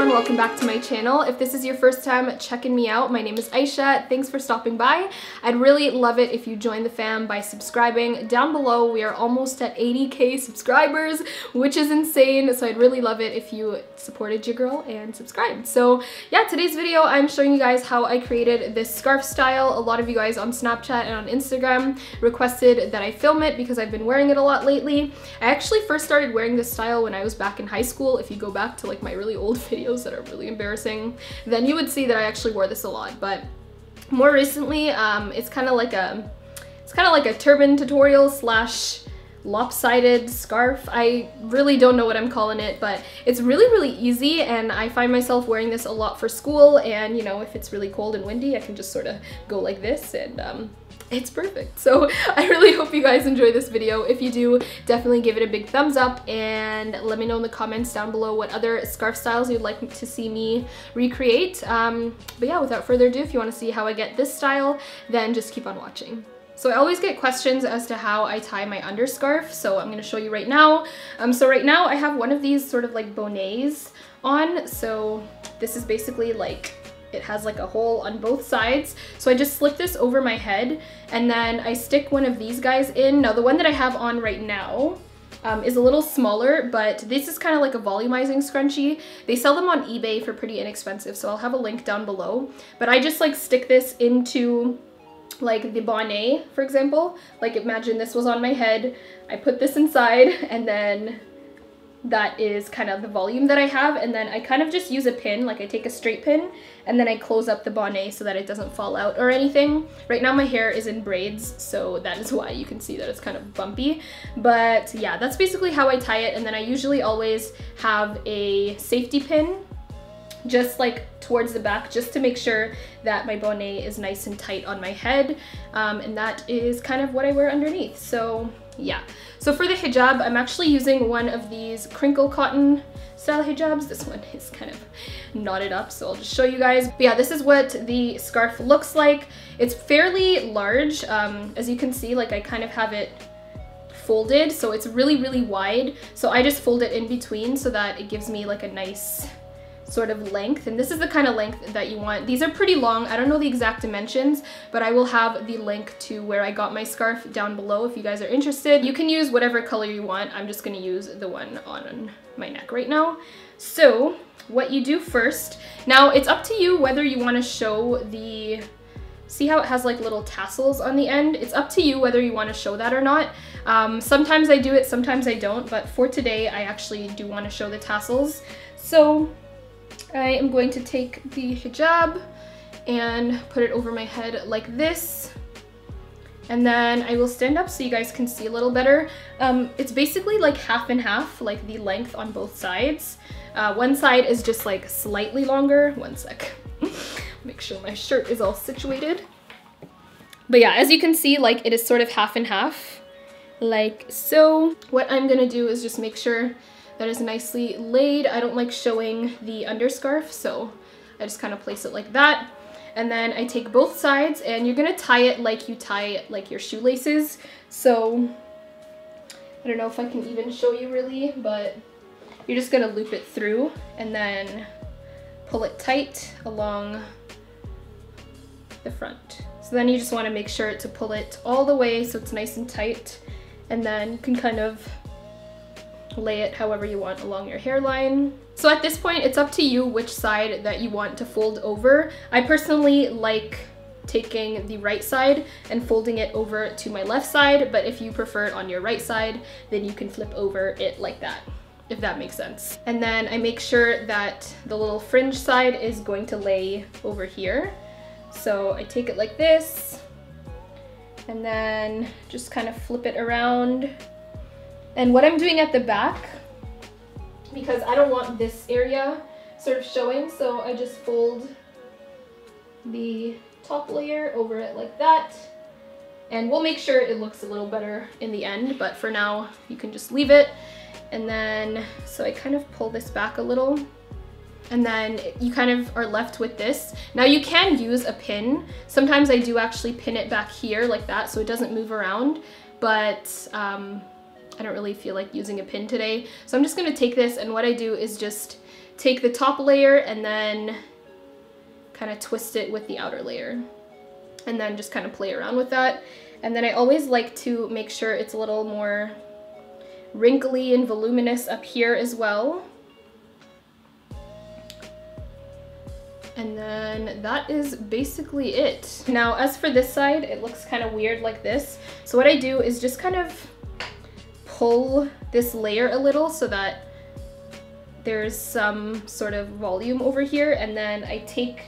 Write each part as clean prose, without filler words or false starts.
everyone, welcome back to my channel. If this is your first time checking me out, my name is Aysha. Thanks for stopping by. I'd really love it if you join the fam by subscribing. Down below, we are almost at 80k subscribers, which is insane, so I'd really love it if you supported your girl and subscribed. So yeah, today's video, I'm showing you guys how I created this scarf style. A lot of you guys on Snapchat and on Instagram requested that I film it because I've been wearing it a lot lately. I actually first started wearing this style when I was back in high school. If you go back to like my really old videos that are really embarrassing, then you would see that I actually wore this a lot. But more recently, it's kind of like a turban tutorial slash lopsided scarf. I really don't know what I'm calling it, but it's really easy, and I find myself wearing this a lot for school. And you know, if it's really cold and windy, I can just sort of go like this, and it's perfect. So I really hope you guys enjoy this video. If you do, definitely give it a big thumbs up and let me know in the comments down below what other scarf styles you'd like to see me recreate. But yeah, without further ado, if you want to see how I get this style, then just keep on watching. So I always get questions as to how I tie my underscarf, so I'm going to show you right now. So right now I have one of these sort of like bonnets on. So this is basically like, it has like a hole on both sides. So I just slip this over my head and then I stick one of these guys in. Now the one that I have on right now is a little smaller, but this is kind of like a volumizing scrunchie. They sell them on eBay for pretty inexpensive, so I'll have a link down below. But I just like stick this into like the bonnet, for example. Like imagine this was on my head, I put this inside, and then that is kind of the volume that I have, and then I kind of just use a pin, like I take a straight pin and then I close up the bonnet so that it doesn't fall out or anything. Right now my hair is in braids, so that is why you can see that it's kind of bumpy. But yeah, that's basically how I tie it, and then I usually always have a safety pin just like towards the back, just to make sure that my bonnet is nice and tight on my head, and that is kind of what I wear underneath. So yeah, so for the hijab, I'm actually using one of these crinkle cotton style hijabs. This one is kind of knotted up, so I'll just show you guys. But yeah, this is what the scarf looks like. It's fairly large. As you can see, like I kind of have it folded, so it's really wide. So I just fold it in between so that it gives me like a nice sort of length, and this is the kind of length that you want. These are pretty long. I don't know the exact dimensions, but I will have the link to where I got my scarf down below if you guys are interested. You can use whatever color you want. I'm just going to use the one on my neck right now. So what you do first, now it's up to you whether you want to show the, see how it has like little tassels on the end? It's up to you whether you want to show that or not. Sometimes I do it, sometimes I don't, but for today I actually do want to show the tassels. So I am going to take the hijab and put it over my head like this, and then I will stand up so you guys can see a little better. It's basically like half and half, like the length on both sides. One side is just like slightly longer. One sec. Make sure my shirt is all situated. But yeah, as you can see, like it is sort of half and half, like so. What I'm gonna do is just make sure that is nicely laid. I don't like showing the underscarf, so I just kind of place it like that. And then I take both sides, and you're gonna tie it like you tie like your shoelaces. So I don't know if I can even show you really, but you're just gonna loop it through and then pull it tight along the front. So then you just wanna make sure to pull it all the way so it's nice and tight, and then you can kind of lay it however you want along your hairline. So at this point, it's up to you which side that you want to fold over. I personally like taking the right side and folding it over to my left side, but if you prefer it on your right side, then you can flip over it like that, if that makes sense. And then I make sure that the little fringe side is going to lay over here. So I take it like this, and then just kind of flip it around. And what I'm doing at the back, because I don't want this area sort of showing, so I just fold the top layer over it like that. And we'll make sure it looks a little better in the end, but for now you can just leave it. And then, so I kind of pull this back a little, and then you kind of are left with this. Now you can use a pin. Sometimes I do actually pin it back here like that so it doesn't move around, but I don't really feel like using a pin today. So I'm just gonna take this, and what I do is just take the top layer and then kind of twist it with the outer layer. And then just kind of play around with that. And then I always like to make sure it's a little more wrinkly and voluminous up here as well. And then that is basically it. Now, as for this side, it looks kind of weird like this. So what I do is just kind of pull this layer a little so that there's some sort of volume over here. And then I take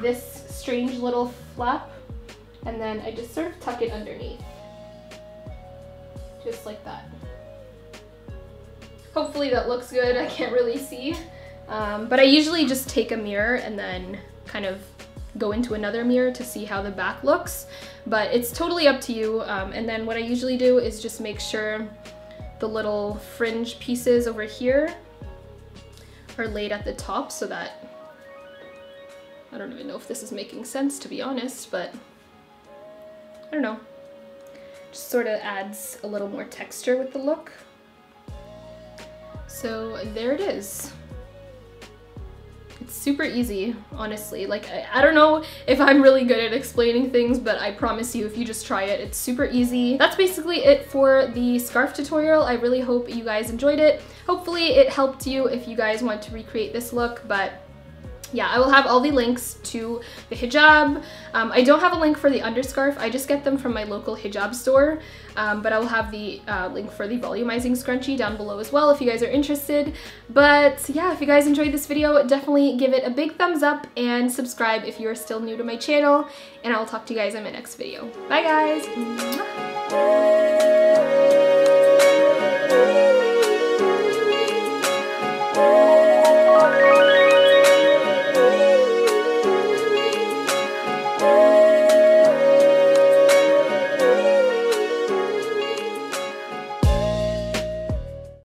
this strange little flap and then I just sort of tuck it underneath. Just like that. Hopefully that looks good. I can't really see. But I usually just take a mirror and then kind of go into another mirror to see how the back looks. But it's totally up to you. And then what I usually do is just make sure the little fringe pieces over here are laid at the top so that, I don't even know if this is making sense, to be honest, but I don't know. Just sort of adds a little more texture with the look. So there it is. It's super easy, honestly. Like, I don't know if I'm really good at explaining things, but I promise you, if you just try it, it's super easy. That's basically it for the scarf tutorial. I really hope you guys enjoyed it. Hopefully it helped you if you guys want to recreate this look, but yeah, I will have all the links to the hijab. I don't have a link for the underscarf. I just get them from my local hijab store, but I will have the link for the volumizing scrunchie down below as well if you guys are interested. But yeah, if you guys enjoyed this video, definitely give it a big thumbs up and subscribe if you are still new to my channel, and I will talk to you guys in my next video. Bye guys!